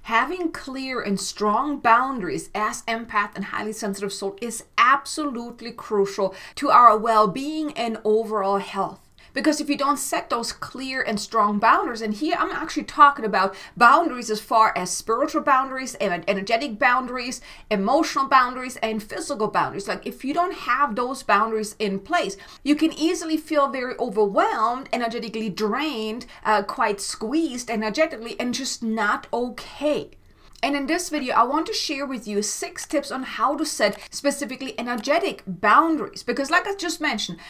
Having clear and strong boundaries as empath and highly sensitive soul is absolutely crucial to our well-being and overall health. Because if you don't set those clear and strong boundaries, and here I'm actually talking about boundaries as far as spiritual boundaries, energetic boundaries, emotional boundaries, and physical boundaries. Like if you don't have those boundaries in place, you can easily feel very overwhelmed, energetically drained, quite squeezed energetically, and just not okay. And in this video, I want to share with you 6 tips on how to set specifically energetic boundaries. Because like I just mentioned,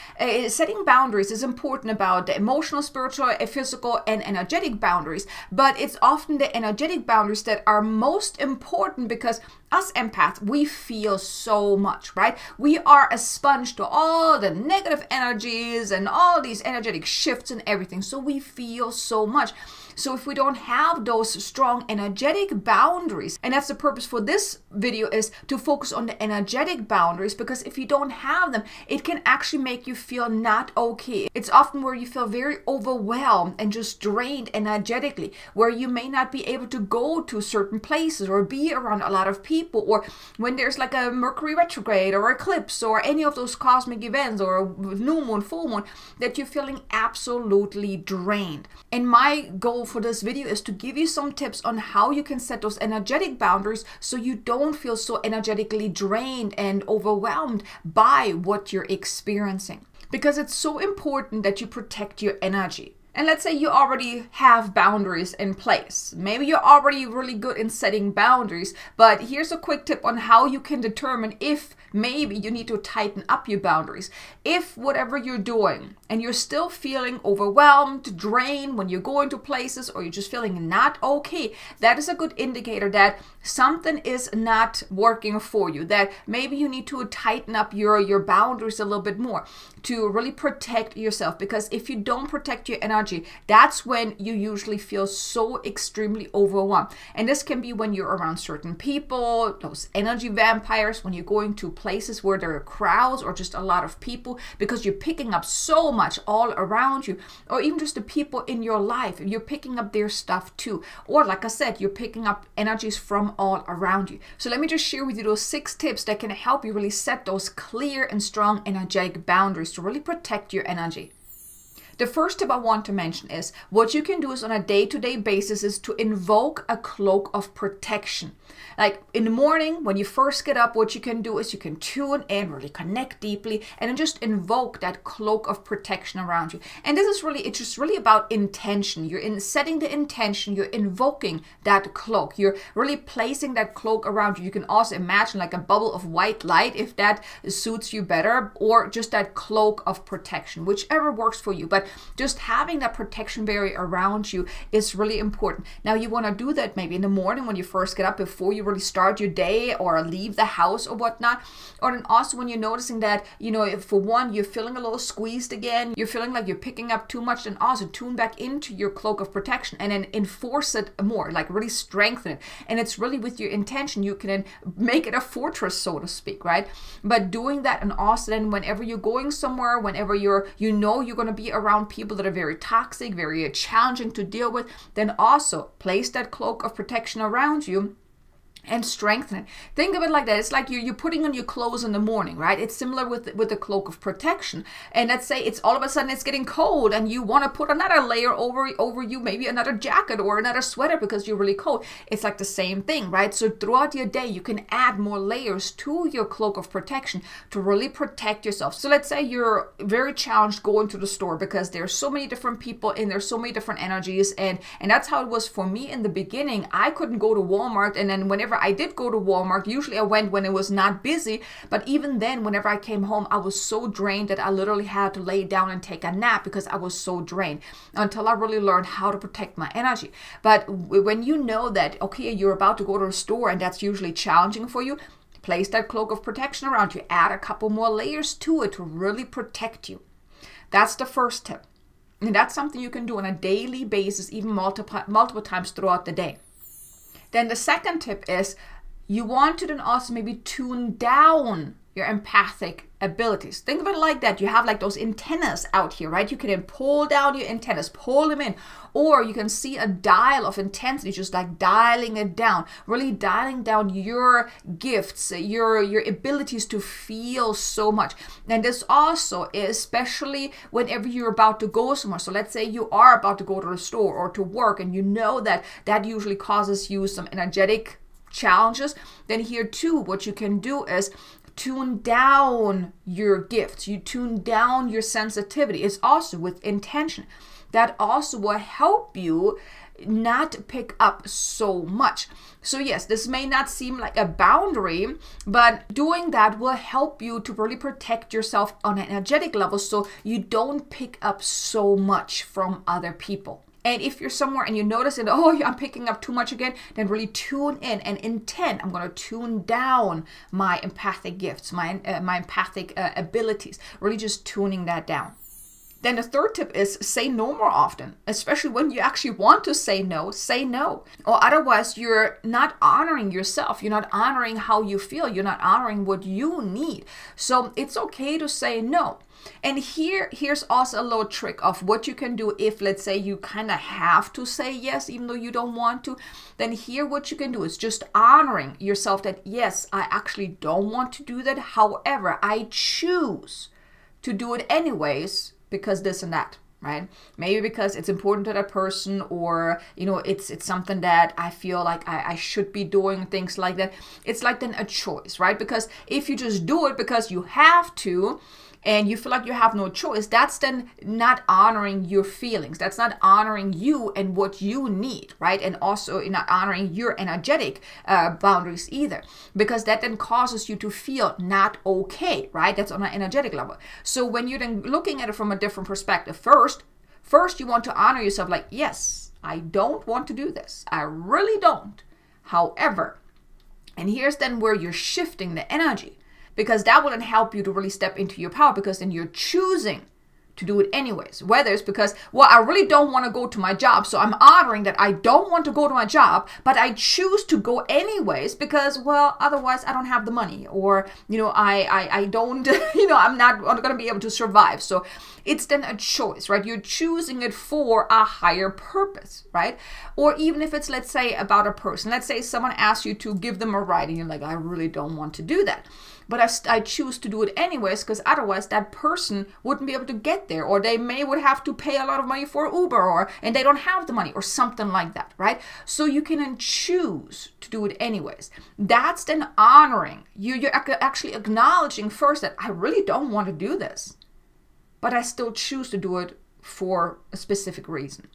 setting boundaries is important about the emotional, spiritual, physical, and energetic boundaries. But it's often the energetic boundaries that are most important because us empaths, we feel so much, right? We are a sponge to all the negative energies and all these energetic shifts and everything. So we feel so much. So if we don't have those strong energetic boundaries, and that's the purpose for this video, is to focus on the energetic boundaries, because if you don't have them, it can actually make you feel not okay. It's often where you feel very overwhelmed and just drained energetically, where you may not be able to go to certain places or be around a lot of people, or when there's like a Mercury retrograde or eclipse or any of those cosmic events or a new moon, full moon, that you're feeling absolutely drained. And my goal for this video is to give you some tips on how you can set those energetic boundaries so you don't feel so energetically drained and overwhelmed by what you're experiencing. Because it's so important that you protect your energy. And let's say you already have boundaries in place. Maybe you're already really good in setting boundaries, but here's a quick tip on how you can determine if maybe you need to tighten up your boundaries. If whatever you're doing and you're still feeling overwhelmed, drained when you're going to places, or you're just feeling not okay, that is a good indicator that something is not working for you, that maybe you need to tighten up your boundaries a little bit more to really protect yourself. Because if you don't protect your energy, that's when you usually feel so extremely overwhelmed. And this can be when you're around certain people, those energy vampires, when you're going to places where there are crowds or just a lot of people, because you're picking up so much all around you, or even just the people in your life, you're picking up their stuff too. Or like I said, you're picking up energies from all around you. So let me just share with you those 6 tips that can help you really set those clear and strong energetic boundaries to really protect your energy. The first tip I want to mention is what you can do is on a day-to-day basis is to invoke a cloak of protection. Like in the morning, when you first get up, what you can do is you can tune in, really connect deeply, and then just invoke that cloak of protection around you. And this is really, it's just really about intention. You're setting the intention, you're invoking that cloak. You're really placing that cloak around you. You can also imagine like a bubble of white light if that suits you better, or just that cloak of protection, whichever works for you. But just having that protection barrier around you is really important. Now you want to do that maybe in the morning when you first get up, before you really start your day or leave the house or whatnot. Or then also when you're noticing that, you know, if for one, you're feeling a little squeezed again, you're feeling like you're picking up too much, then also tune back into your cloak of protection and then enforce it more, like really strengthen it. And it's really with your intention, you can then make it a fortress, so to speak, right? But doing that, and also then whenever you're going somewhere, whenever you're going to be around people that are very toxic, very challenging to deal with, then also place that cloak of protection around you and strengthen it. Think of it like that. It's like you're putting on your clothes in the morning, right? It's similar with the cloak of protection. And let's say it's all of a sudden it's getting cold and you want to put another layer over you, maybe another jacket or another sweater because you're really cold. It's like the same thing, right? So throughout your day, you can add more layers to your cloak of protection to really protect yourself. So let's say you're very challenged going to the store because there's so many different people and there's so many different energies. And that's how it was for me in the beginning. I couldn't go to Walmart, and then whenever I did go to Walmart, usually I went when it was not busy, but even then, whenever I came home, I was so drained that I literally had to lay down and take a nap because I was so drained, until I really learned how to protect my energy. But when you know that, okay, you're about to go to a store and that's usually challenging for you, place that cloak of protection around you. Add a couple more layers to it to really protect you. That's the first tip. And that's something you can do on a daily basis, even multiple times throughout the day. Then the second tip is you want to then also maybe tune down your empathic abilities. Think of it like that. You have like those antennas out here, right? You can then pull down your antennas, pull them in, or you can see a dial of intensity, just like dialing it down, really dialing down your gifts, your abilities to feel so much. And this also, especially whenever you're about to go somewhere. So let's say you are about to go to the store or to work, and you know that that usually causes you some energetic challenges. Then here too, what you can do is tune down your gifts. You tune down your sensitivity. It's also with intention. That also will help you not pick up so much. So yes, this may not seem like a boundary, but doing that will help you to really protect yourself on an energetic level so you don't pick up so much from other people. And if you're somewhere and you notice it, oh, I'm picking up too much again, then really tune in and intend, I'm going to tune down my empathic gifts, my empathic abilities, really just tuning that down. Then the third tip is say no more often, especially when you actually want to say no, or otherwise you're not honoring yourself. You're not honoring how you feel. You're not honoring what you need. So it's okay to say no. And here's also a little trick of what you can do if, let's say, you kind of have to say yes, even though you don't want to. Then here what you can do is just honoring yourself that, yes, I actually don't want to do that. However, I choose to do it anyways because this and that, right? Maybe because it's important to that person, or, you know, it's something that I feel like I should be doing, things like that. It's like then a choice, right? Because if you just do it because you have to, and you feel like you have no choice, that's then not honoring your feelings. That's not honoring you and what you need, right? And also not honoring your energetic boundaries either, because that then causes you to feel not okay, right? That's on an energetic level. So when you're then looking at it from a different perspective, first you want to honor yourself like, yes, I don't want to do this. I really don't. However, and here's then where you're shifting the energy, because that will then help you to really step into your power, because then you're choosing to do it anyways. Whether it's because, well, I really don't want to go to my job, so I'm honoring that I don't want to go to my job, but I choose to go anyways because, well, otherwise I don't have the money, or, you know, I don't, you know, I'm not going to be able to survive. So it's then a choice, right? You're choosing it for a higher purpose, right? Or even if it's, let's say, about a person. Let's say someone asks you to give them a ride and you're like, I really don't want to do that. But I choose to do it anyways because otherwise that person wouldn't be able to get there, or they would have to pay a lot of money for Uber, and they don't have the money, or something like that, right? So you can then choose to do it anyways. That's then honoring. You're actually acknowledging first that I really don't want to do this, but I still choose to do it for a specific reason,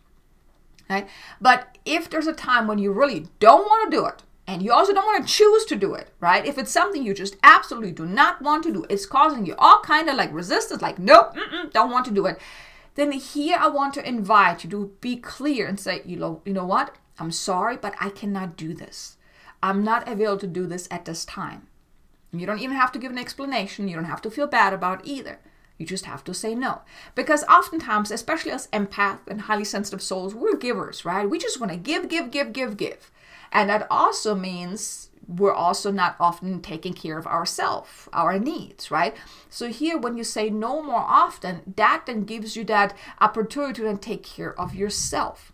right? But if there's a time when you really don't want to do it, and you also don't want to choose to do it, right? If it's something you just absolutely do not want to do, it's causing you all kind of like resistance, like, nope, don't want to do it. Then here I want to invite you to be clear and say, you know what? I'm sorry, but I cannot do this. I'm not available to do this at this time. You don't even have to give an explanation. You don't have to feel bad about it either. You just have to say no. Because oftentimes, especially as empath and highly sensitive souls, we're givers, right? We just want to give. And that also means we're also not often taking care of ourselves, our needs, right? So here, when you say no more often, that then gives you that opportunity to then take care of yourself.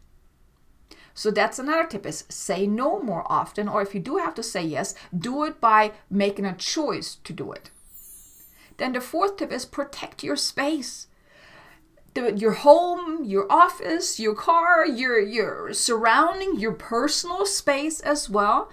So that's another tip, is say no more often, or if you do have to say yes, do it by making a choice to do it. Then the fourth tip is protect your space. Your home, your office, your car, your surrounding, your personal space as well.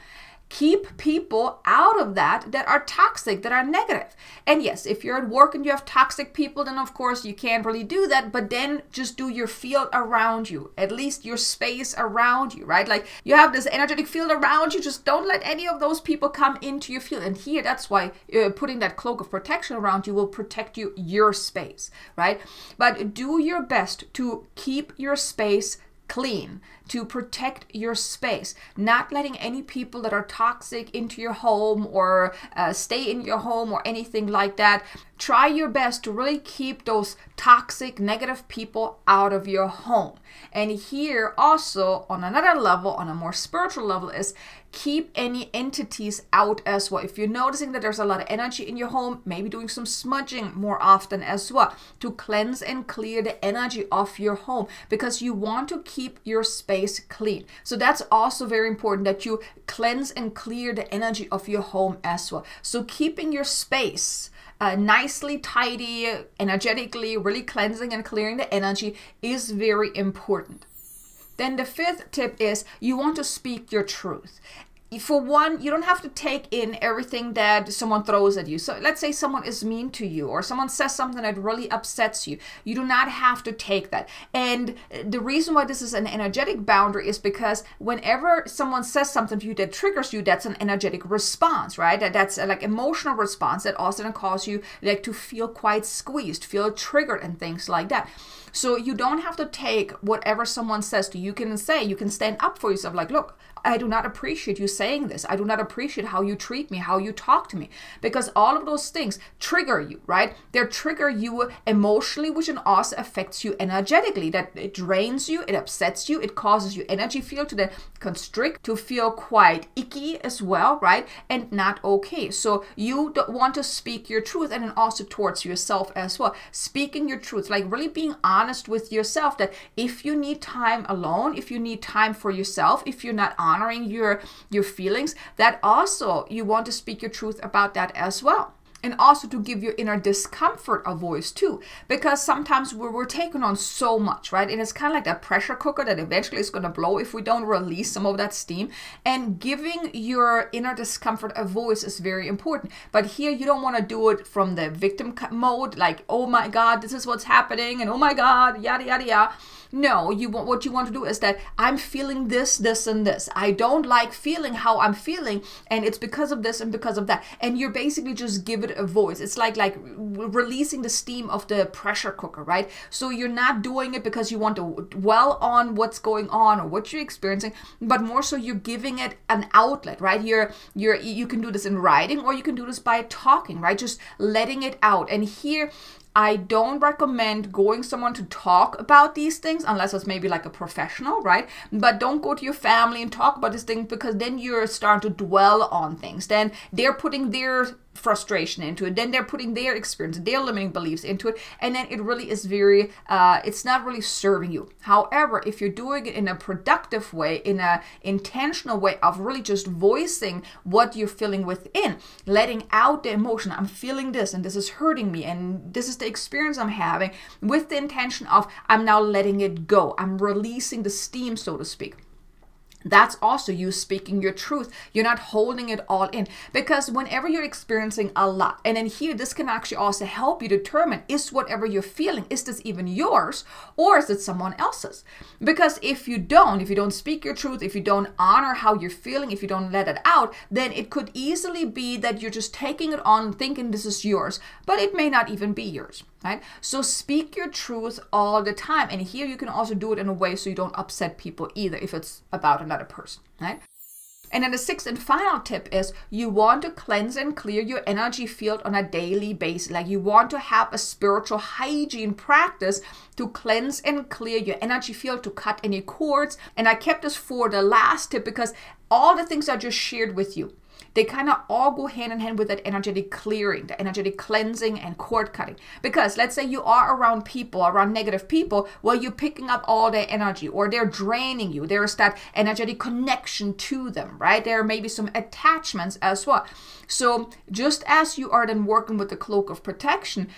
Keep people out of that are toxic, that are negative. And yes, if you're at work and you have toxic people, then of course you can't really do that, but then just do your field around you, at least your space around you, right? Like you have this energetic field around you, just don't let any of those people come into your field. And here, that's why putting that cloak of protection around you will protect your space, right? But do your best to keep your space clean, to protect your space, not letting any people that are toxic into your home or stay in your home or anything like that. try your best to really keep those toxic, negative people out of your home. And here also on another level, on a more spiritual level, is keep any entities out as well. If you're noticing that there's a lot of energy in your home, maybe doing some smudging more often as well to cleanse and clear the energy of your home, because you want to keep your space clean. So that's also very important, that you cleanse and clear the energy of your home as well. So keeping your space nicely tidy, energetically, really cleansing and clearing the energy is very important. Then the fifth tip is you want to speak your truth. For one, you don't have to take in everything that someone throws at you. So let's say someone is mean to you or someone says something that really upsets you. You do not have to take that. And the reason why this is an energetic boundary is because whenever someone says something to you that triggers you, that's an energetic response, right? That's a, like, emotional response that also can cause you like to feel quite squeezed, feel triggered and things like that. So you don't have to take whatever someone says to you. You can say, you can stand up for yourself, like, look, I do not appreciate you saying this. I do not appreciate how you treat me, how you talk to me, because all of those things trigger you, right? They trigger you emotionally, which also affects you energetically. That it drains you, it upsets you, it causes your energy field to then constrict, to feel quite icky as well, right? And not okay. So you want to speak your truth, and then also towards yourself as well. Speaking your truth, like really being honest with yourself, that if you need time alone, if you need time for yourself, if you're not honoring your feelings, that also you want to speak your truth about that as well. And also to give your inner discomfort a voice too, because sometimes we're taking on so much, right? And it's kind of like that pressure cooker that eventually is going to blow if we don't release some of that steam. And giving your inner discomfort a voice is very important. But here you don't want to do it from the victim mode, like, oh my God, this is what's happening, and oh my God, yada, yada, yada. No, what you want to do is that I'm feeling this, this, and this. I don't like feeling how I'm feeling, and it's because of this and because of that. And you're basically just give it a voice. It's like releasing the steam of the pressure cooker, right? So you're not doing it because you want to dwell on what's going on or what you're experiencing, but more so you're giving it an outlet, right? You can do this in writing, or you can do this by talking, right? Just letting it out. And here, I don't recommend going someone to talk about these things unless it's maybe like a professional, right? But don't go to your family and talk about these things, because then you're starting to dwell on things. Then they're putting their frustration into it. Then they're putting their experience, their limiting beliefs into it. And then it really is very, it's not really serving you. However, if you're doing it in a productive way, in an intentional way of really just voicing what you're feeling within, letting out the emotion, I'm feeling this and this is hurting me and this is the experience I'm having, with the intention of I'm now letting it go. I'm releasing the steam, so to speak. That's also you speaking your truth. You're not holding it all in, because whenever you're experiencing a lot, and then here, this can actually also help you determine, is whatever you're feeling, is this even yours or is it someone else's? Because if you don't speak your truth, if you don't honor how you're feeling, if you don't let it out, then it could easily be that you're just taking it on thinking this is yours, but it may not even be yours. Right? So speak your truth all the time. And here you can also do it in a way so you don't upset people either if it's about another person, right? And then the sixth and final tip is you want to cleanse and clear your energy field on a daily basis. Like you want to have a spiritual hygiene practice to cleanse and clear your energy field, to cut any cords. And I kept this for the last tip because all the things I just shared with you, they kind of all go hand in hand with that energetic clearing, the energetic cleansing and cord cutting. Because let's say you are around people, around negative people, well, you're picking up all their energy, or they're draining you. There's that energetic connection to them, right? There may be some attachments as well. So just as you are then working with the cloak of protection,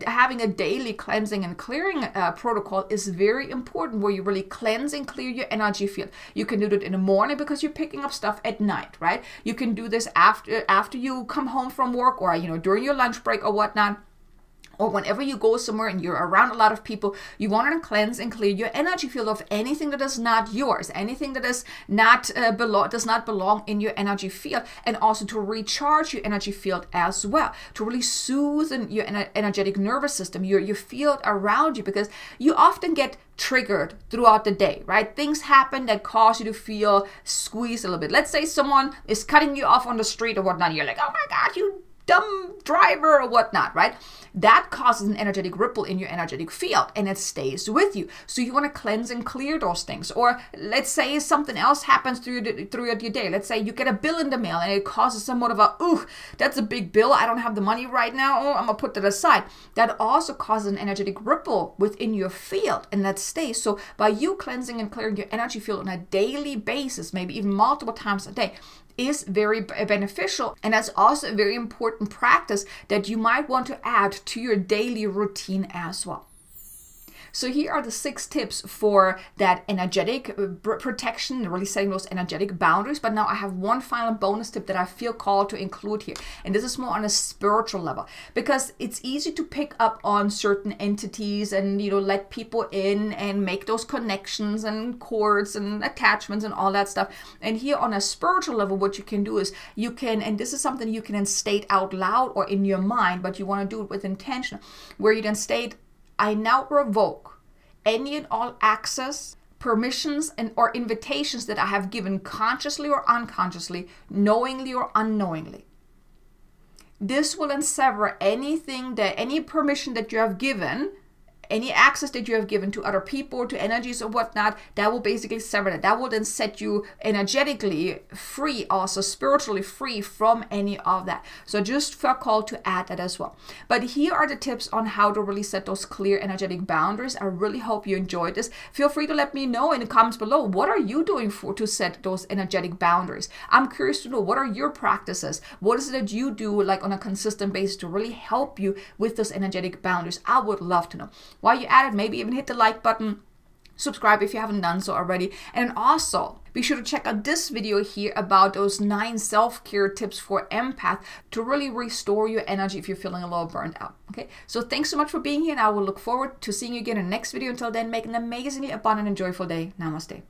having a daily cleansing and clearing protocol is very important, where you really cleanse and clear your energy field. You can do it in the morning because you're picking up stuff at night, right? You can do this after you come home from work, or during your lunch break or whatnot. Or whenever you go somewhere and you're around a lot of people, you want to cleanse and clear your energy field of anything that is not yours, anything that is not does not belong in your energy field, and also to recharge your energy field as well, to really soothe your energetic nervous system, your field around you, because you often get triggered throughout the day, right? Things happen that cause you to feel squeezed a little bit. Let's say someone is cutting you off on the street or whatnot. You're like, oh my God, you dumb driver or whatnot, right? That causes an energetic ripple in your energetic field and it stays with you. So you want to cleanse and clear those things. Or let's say something else happens throughout your day. Let's say you get a bill in the mail and it causes somewhat of a, ooh, that's a big bill. I don't have the money right now. Oh, I'm going to put that aside. That also causes an energetic ripple within your field and that stays. So by you cleansing and clearing your energy field on a daily basis, maybe even multiple times a day, is very beneficial. And that's also a very important practice that you might want to add to your daily routine as well. So here are the 6 tips for that energetic protection, really setting those energetic boundaries. But now I have one final bonus tip that I feel called to include here. And this is more on a spiritual level, because it's easy to pick up on certain entities and, let people in and make those connections and cords and attachments and all that stuff. And here on a spiritual level, what you can do is you can, and this is something you can then state out loud or in your mind, but you want to do it with intention, where you then state, I now revoke any and all access, permissions, and or invitations that I have given consciously or unconsciously, knowingly or unknowingly. This will then sever any permission that you have given, any access that you have given to other people, to energies or whatnot. That will basically sever that. That will then set you energetically free, also spiritually free from any of that. So just felt called to add that as well. But here are the tips on how to really set those clear energetic boundaries. I really hope you enjoyed this. Feel free to let me know in the comments below. What are you doing to set those energetic boundaries? I'm curious to know, what are your practices? What is it that you do like on a consistent basis to really help you with those energetic boundaries? I would love to know. While you're at it, maybe even hit the like button, subscribe if you haven't done so already, and also be sure to check out this video here about those 9 self-care tips for empath to really restore your energy if you're feeling a little burnt out. Okay, so thanks so much for being here, and I will look forward to seeing you again in the next video. Until then, make an amazingly abundant and joyful day. Namaste.